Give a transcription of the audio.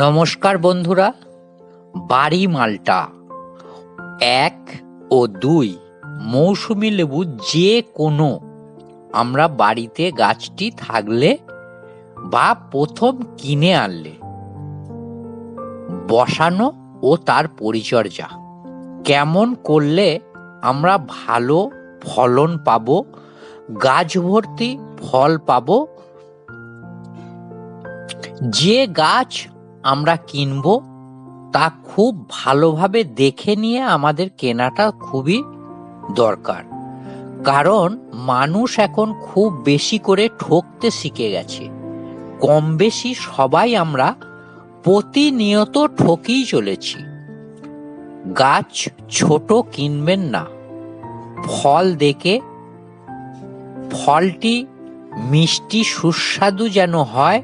নমস্কার বন্ধুরা, বাড়ি মালটা 1 ও 2 মৌসুমী লেবু যে কোনো আমরা বাড়িতে গাছটি থাকলে বা প্রথম কিনে আনলে বসানো ও তার পরিচর্যা কেমন করলে আমরা ভালো ফলন পাবো, গাছ ভর্তি ফল পাবো। যে গাছ আমরা কিনবো তা খুব ভালোভাবে দেখে নিয়ে আমাদের কেনাটা খুবই দরকার, কারণ মানুষ এখন খুব বেশি করে ঠকতে শিখে গেছে। কম বেশি সবাই আমরা প্রতিনিয়ত ঠকেই চলেছি। গাছ ছোট কিনবেন না, ফল দেখে, ফলটি মিষ্টি সুস্বাদু যেন হয়